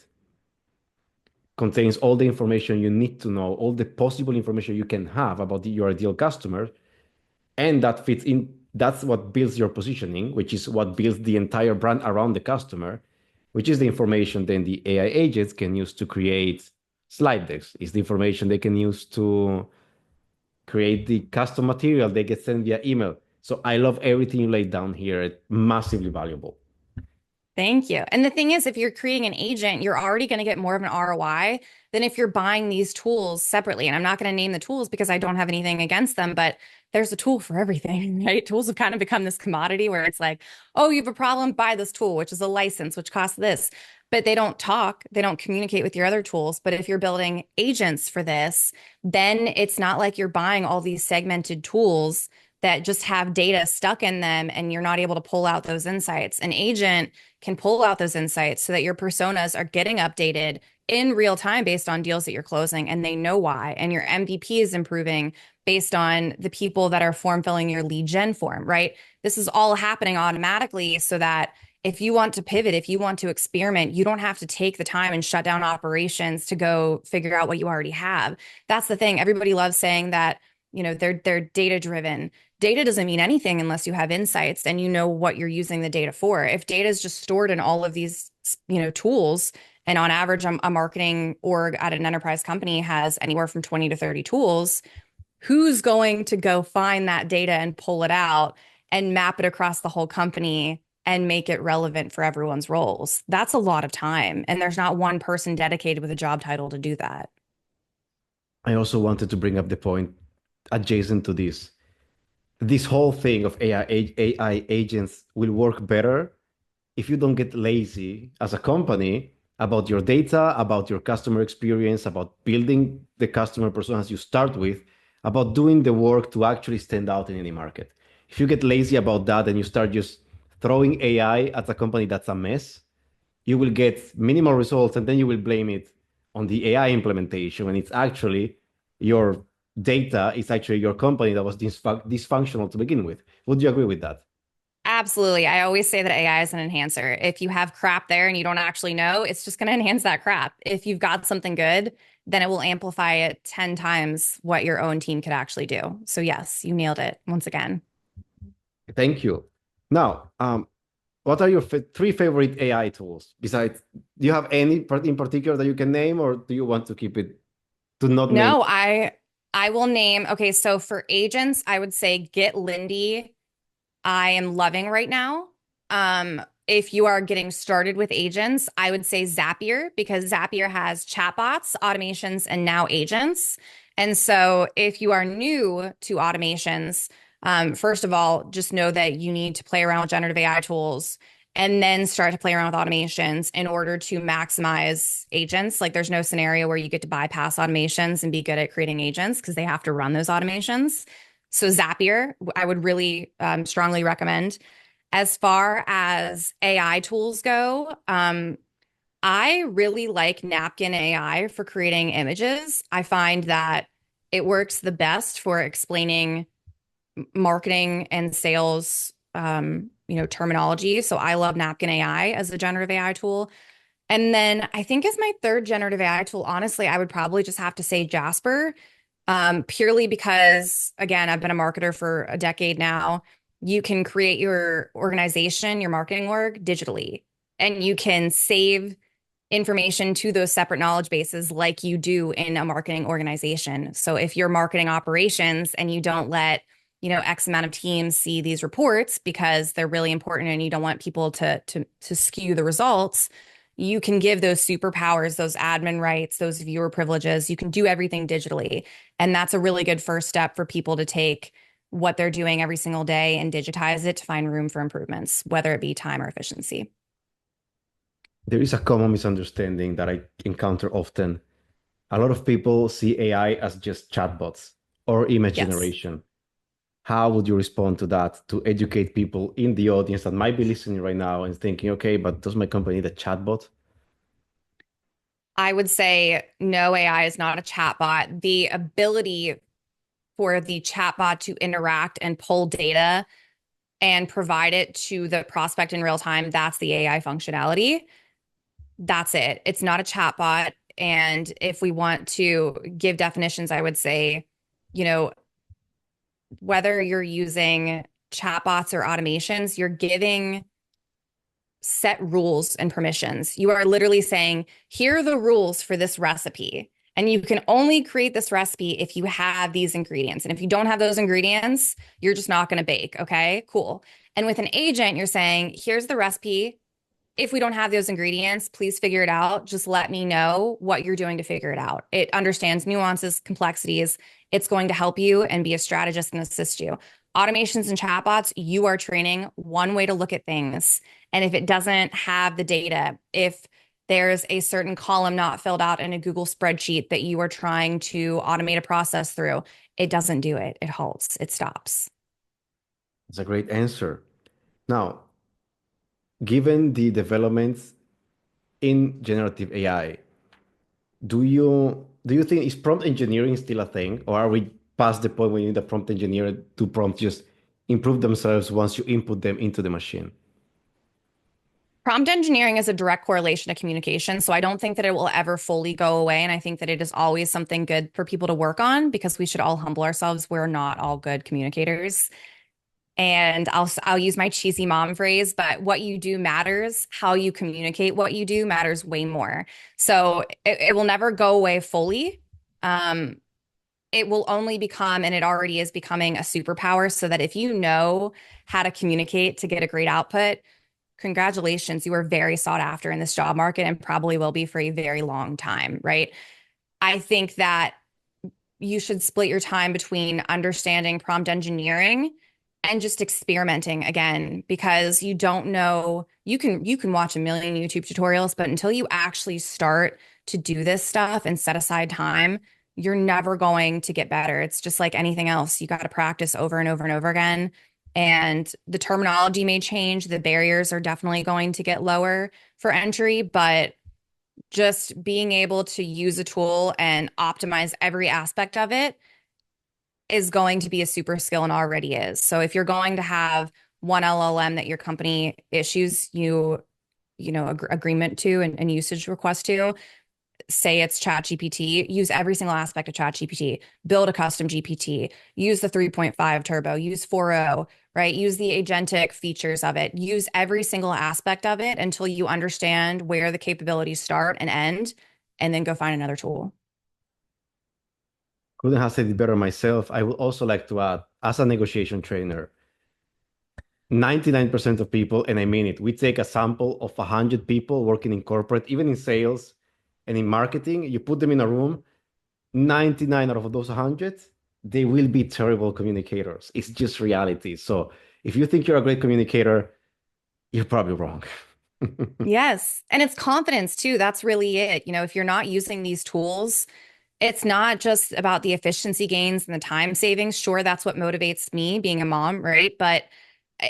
contains all the information you need to know, all the possible information you can have about your ideal customer, and that fits in. That's what builds your positioning, which is what builds the entire brand around the customer. which is the information then the AI agents can use to create slide decks. It's the information they can use to create the custom material they get sent via email. So I love everything you laid down here. It's massively valuable. Thank you. And the thing is, if you're creating an agent, you're already going to get more of an ROI than if you're buying these tools separately. And I'm not going to name the tools because I don't have anything against them, but there's a tool for everything, right? Tools have kind of become this commodity where it's like, oh, you have a problem, buy this tool, which is a license, which costs this. But they don't talk, they don't communicate with your other tools. But if you're building agents for this, then it's not like you're buying all these segmented tools that just have data stuck in them and you're not able to pull out those insights. An agent can pull out those insights so that your personas are getting updated in real time based on deals that you're closing and they know why. And your MVP is improving based on the people that are form filling your lead gen form, right? This is all happening automatically so that if you want to pivot, if you want to experiment, you don't have to take the time and shut down operations to go figure out what you already have. That's the thing. Everybody loves saying that, they're data driven. Data doesn't mean anything unless you have insights and you know what you're using the data for. If data is just stored in all of these, tools, and on average, a marketing org at an enterprise company has anywhere from 20 to 30 tools, who's going to go find that data and pull it out and map it across the whole company and make it relevant for everyone's roles? That's a lot of time. And there's not one person dedicated with a job title to do that. I also wanted to bring up the point adjacent to this whole thing of AI agents will work better if you don't get lazy as a company about your data, about your customer experience, about building the customer personas you start with, about doing the work to actually stand out in any market. If you get lazy about that and you start just throwing AI at a company that's a mess, you will get minimal results and then you will blame it on the AI implementation when it's actually your data, it's actually your company that was dysfunctional to begin with. Would you agree with that? Absolutely. I always say that AI is an enhancer. If you have crap there and you don't actually know, it's just going to enhance that crap. If you've got something good, then it will amplify it 10 times what your own team could actually do. So, yes, you nailed it once again. Thank you. Now, what are your three favorite AI tools? Besides, do you have any in particular that you can name, or do you want to keep it to not name? No, I will name. Okay, so for agents, I would say Get Lindy. I am loving right now. If you are getting started with agents, I would say Zapier because Zapier has chatbots, automations, and now agents. And so if you are new to automations, first of all, just know that you need to play around with generative AI tools and then start to play around with automations in order to maximize agents. Like there's no scenario where you get to bypass automations and be good at creating agents because they have to run those automations. So Zapier, I would really strongly recommend. As far as AI tools go, I really like Napkin AI for creating images. I find that it works the best for explaining marketing and sales, terminology. So I love Napkin AI as a generative AI tool. And then I think as my third generative AI tool, honestly, I would probably just have to say Jasper, purely because, again, I've been a marketer for a decade now. You can create your organization, your marketing org digitally, and you can save information to those separate knowledge bases like you do in a marketing organization. So if you're marketing operations and you don't let, X amount of teams see these reports because they're really important and you don't want people to skew the results, you can give those superpowers, those admin rights, those viewer privileges. You can do everything digitally. And that's a really good first step for people to take what they're doing every single day and digitize it to find room for improvements, whether it be time or efficiency. There is a common misunderstanding that I encounter often. A lot of people see AI as just chatbots or image Yes. generation. How would you respond to that to educate people in the audience that might be listening right now and thinking, okay, but does my company need a chatbot? I would say no, AI is not a chatbot. The ability for the chatbot to interact and pull data and provide it to the prospect in real time, that's the AI functionality. That's it. It's not a chatbot. And if we want to give definitions, I would say, you know, whether you're using chatbots or automations, you're giving set rules and permissions. You are literally saying, here are the rules for this recipe. And you can only create this recipe if you have these ingredients. And if you don't have those ingredients, you're just not going to bake. Okay, cool. And with an agent, you're saying, here's the recipe. If we don't have those ingredients, please figure it out. Just let me know what you're doing to figure it out. It understands nuances, complexities. It's going to help you and be a strategist and assist you. Automations and chatbots, you are training one way to look at things. And if it doesn't have the data, if there's a certain column not filled out in a Google spreadsheet that you are trying to automate a process through, it doesn't do it. It halts, it stops. It's a great answer. Now, given the developments in generative AI, do you think is prompt engineering still a thing, or are we past the point when you need a prompt engineer to prompt just improve themselves once you input them into the machine? Prompt engineering is a direct correlation to communication. So I don't think that it will ever fully go away. And I think that it is always something good for people to work on because we should all humble ourselves. We're not all good communicators. And I'll use my cheesy mom phrase, but what you do matters. How you communicate what you do matters way more. So it will never go away fully. Um, it will only become, and it already is becoming, a superpower so that if you know how to communicate to get a great output, congratulations, you are very sought after in this job market and probably will be for a very long time, right? I think that you should split your time between understanding prompt engineering and just experimenting again, because you don't know, you can watch a million YouTube tutorials, but until you actually start to do this stuff and set aside time, you're never going to get better. It's just like anything else. You got to practice over and over and over again. And the terminology may change. The barriers are definitely going to get lower for entry, but just being able to use a tool and optimize every aspect of it is going to be a super skill and already is. So if you're going to have one LLM that your company issues agreement to and usage request to, say it's ChatGPT, use every single aspect of ChatGPT, build a custom GPT, use the 3.5 turbo, use 4.0, right? Use the agentic features of it, use every single aspect of it until you understand where the capabilities start and end, and then go find another tool. Couldn't have said it better myself. I would also like to add, as a negotiation trainer, 99% of people, and I mean it, we take a sample of 100 people working in corporate, even in sales and in marketing, you put them in a room, 99 out of those 100, they will be terrible communicators. It's just reality. So if you think you're a great communicator, you're probably wrong. Yes. And it's confidence too. That's really it. If you're not using these tools, it's not just about the efficiency gains and the time savings. Sure, that's what motivates me being a mom, right? But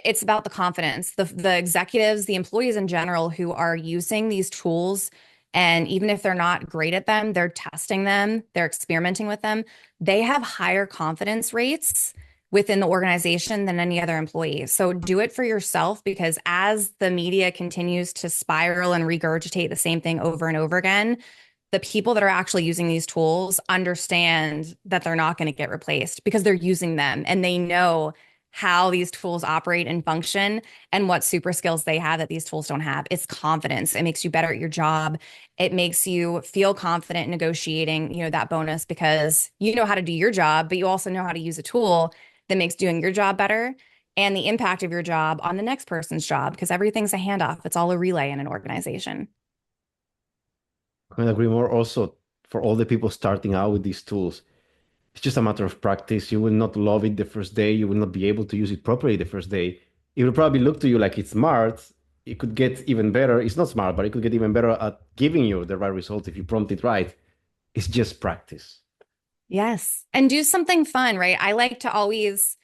it's about the confidence. The executives, the employees in general who are using these tools, and even if they're not great at them, they're testing them, they're experimenting with them, they have higher confidence rates within the organization than any other employee. So do it for yourself, because as the media continues to spiral and regurgitate the same thing over and over again, the people that are actually using these tools understand that they're not going to get replaced because they're using them and they know how these tools operate and function and what super skills they have that these tools don't have. It's confidence. It makes you better at your job. It makes you feel confident negotiating, that bonus, because you know how to do your job, but you also know how to use a tool that makes doing your job better and the impact of your job on the next person's job, because everything's a handoff. It's all a relay in an organization. I couldn't agree more. Also, for all the people starting out with these tools, it's just a matter of practice. You will not love it the first day. You will not be able to use it properly the first day. It will probably look to you like it's smart. It could get even better. It's not smart, but it could get even better at giving you the right result if you prompt it right. It's just practice. Yes. And do something fun, right? I like to always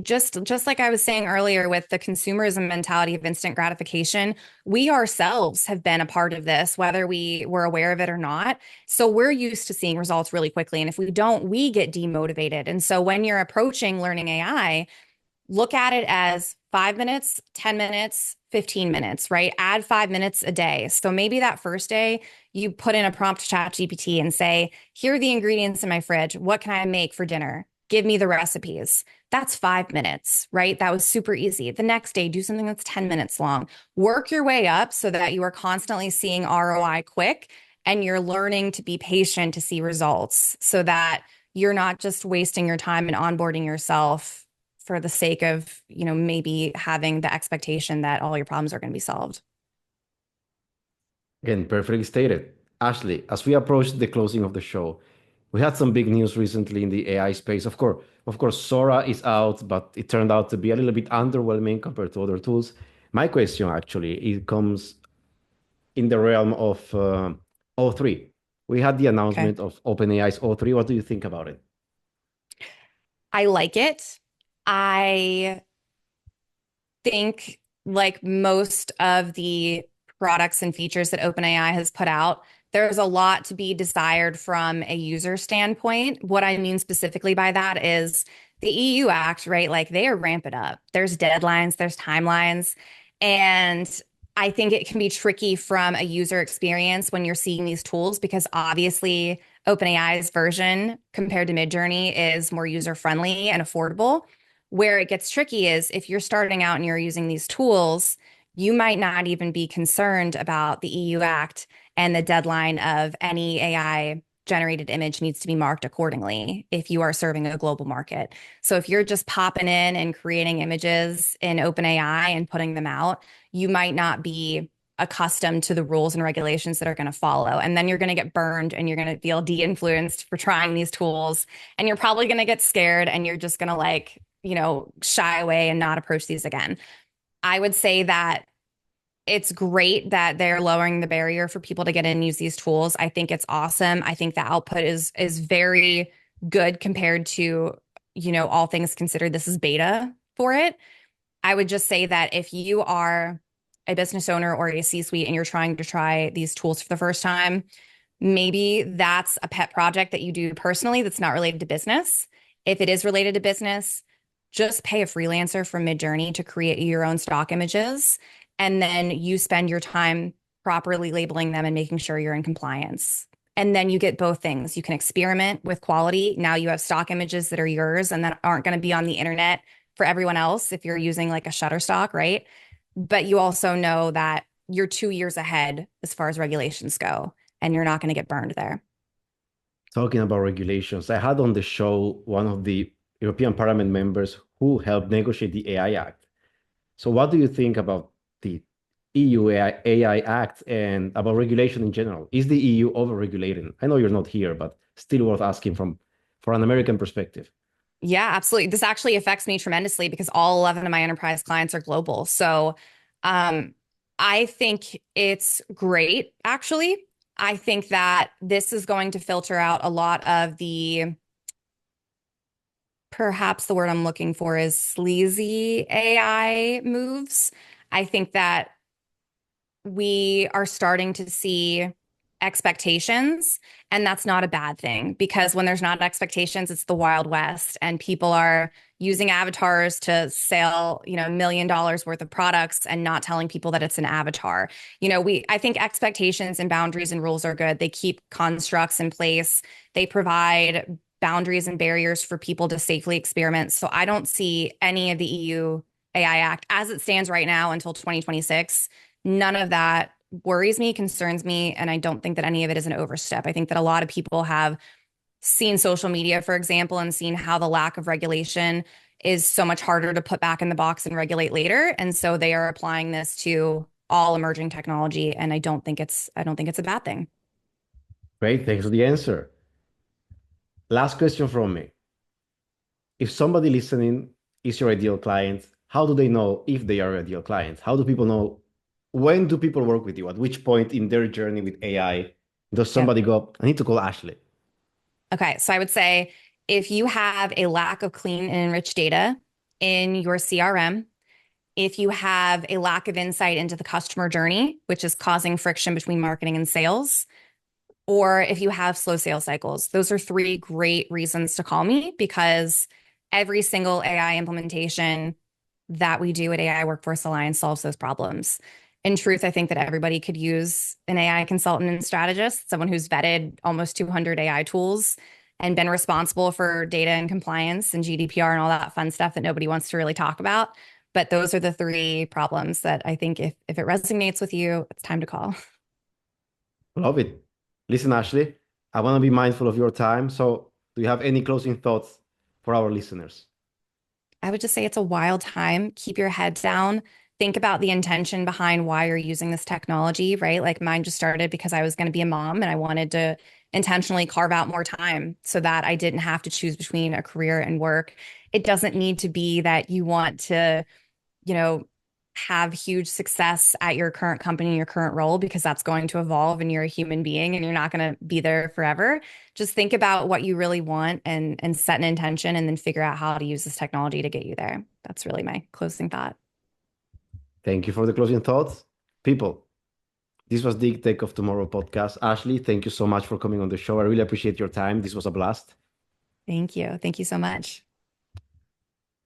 just like I was saying earlier with the consumerism mentality of instant gratification, we ourselves have been a part of this, whether we were aware of it or not. So we're used to seeing results really quickly. And if we don't, we get demotivated. And so when you're approaching learning AI, look at it as 5 minutes, 10 minutes, 15 minutes, right? Add 5 minutes a day. So maybe that first day you put in a prompt to ChatGPT and say, here are the ingredients in my fridge. What can I make for dinner? give me the recipes. That's 5 minutes, right? That was super easy. The next day, do something that's 10 minutes long. Work your way up so that you are constantly seeing ROI quick and you're learning to be patient to see results so that you're not just wasting your time and onboarding yourself for the sake of, maybe having the expectation that all your problems are going to be solved. Again, perfectly stated. Ashley, as we approach the closing of the show, we had some big news recently in the AI space. Of course, Sora is out, but it turned out to be a little bit underwhelming compared to other tools. My question actually, it comes in the realm of O3. We had the Okay. announcement of OpenAI's O3. What do you think about it? I like it. I think, like most of the products and features that OpenAI has put out, there's a lot to be desired from a user standpoint. What I mean specifically by that is the EU Act, right? Like they are ramping up. There's deadlines, there's timelines. And I think it can be tricky from a user experience when you're seeing these tools because obviously OpenAI's version compared to Midjourney is more user friendly and affordable. Where it gets tricky is if you're starting out and you're using these tools, you might not even be concerned about the EU Act and the deadline of any AI generated image needs to be marked accordingly if you are serving a global market. So if you're just popping in and creating images in OpenAI and putting them out, you might not be accustomed to the rules and regulations that are going to follow. And then you're going to get burned and you're going to feel de-influenced for trying these tools. And you're probably going to get scared and you're just going to shy away and not approach these again. I would say that it's great that they're lowering the barrier for people to get in and use these tools. I think it's awesome. I think the output is very good compared to, all things considered, this is beta for it. I would just say that if you are a business owner or a C-suite and you're trying to try these tools for the first time, maybe that's a pet project that you do personally that's not related to business. If it is related to business, just pay a freelancer from Midjourney to create your own stock images. And then you spend your time properly labeling them and making sure you're in compliance. And then you get both things. You can experiment with quality. Now you have stock images that are yours and that aren't going to be on the internet for everyone else if you're using like a Shutterstock, right? But you also know that you're 2 years ahead as far as regulations go, and you're not going to get burned there. Talking about regulations, I had on the show one of the European Parliament members who helped negotiate the AI Act. So, what do you think about the EU AI Act and about regulation in general? Is the EU over-regulating? I know you're not here, but still worth asking for an American perspective. Yeah, absolutely. This actually affects me tremendously because all 11 of my enterprise clients are global. So um, I think it's great, actually. I think that this is going to filter out a lot of perhaps the word I'm looking for is sleazy AI moves. I think that we are starting to see expectations, and that's not a bad thing because when there's not expectations, it's the Wild West, and people are using avatars to sell, $1 million worth of products and not telling people that it's an avatar. I think expectations and boundaries and rules are good. They keep constructs in place. They provide boundaries and barriers for people to safely experiment. So I don't see any of the EU AI Act as it stands right now until 2026. None of that worries me, concerns me, and I don't think that any of it is an overstep. I think that a lot of people have seen social media, for example, and seen how the lack of regulation is so much harder to put back in the box and regulate later. And so they are applying this to all emerging technology, and I don't think it's a bad thing. Great, thanks for the answer. Last question from me. If somebody listening is your ideal client, how do they know if they are your ideal client? How do people know when do people work with you? At which point in their journey with AI does Yep. somebody go, I need to call Ashley? Okay, so I would say if you have a lack of clean and enriched data in your CRM, if you have a lack of insight into the customer journey, which is causing friction between marketing and sales, or if you have slow sales cycles. Those are three great reasons to call me because every single AI implementation that we do at AI Workforce Alliance solves those problems. In truth, I think that everybody could use an AI consultant and strategist, someone who's vetted almost 200 AI tools and been responsible for data and compliance and GDPR and all that fun stuff that nobody wants to really talk about. But those are the three problems that I think if it resonates with you, it's time to call. Love it. Listen, Ashley, I want to be mindful of your time. So, do you have any closing thoughts for our listeners? I would just say it's a wild time. Keep your head down. Think about the intention behind why you're using this technology, right? Like mine just started because I was going to be a mom and I wanted to intentionally carve out more time so that I didn't have to choose between a career and work. It doesn't need to be that you want to, you know, have huge success at your current company, your current role, because that's going to evolve and you're a human being and you're not going to be there forever. Just think about what you really want and set an intention and then figure out how to use this technology to get you there. That's really my closing thought. Thank you for the closing thoughts. People, this was the Tech of Tomorrow podcast. Ashley, thank you so much for coming on the show. I really appreciate your time. This was a blast. Thank you. Thank you so much.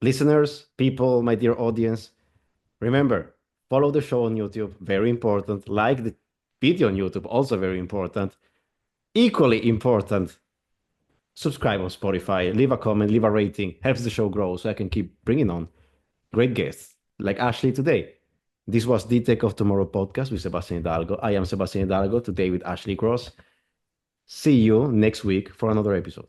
Listeners, people, my dear audience, remember, follow the show on YouTube, very important. Like the video on YouTube, also very important. Equally important, subscribe on Spotify, leave a comment, leave a rating, helps the show grow so I can keep bringing on great guests like Ashley today. This was the Tech of Tomorrow podcast with Sebastian Hidalgo. I am Sebastian Hidalgo, today with Ashley Cross. See you next week for another episode.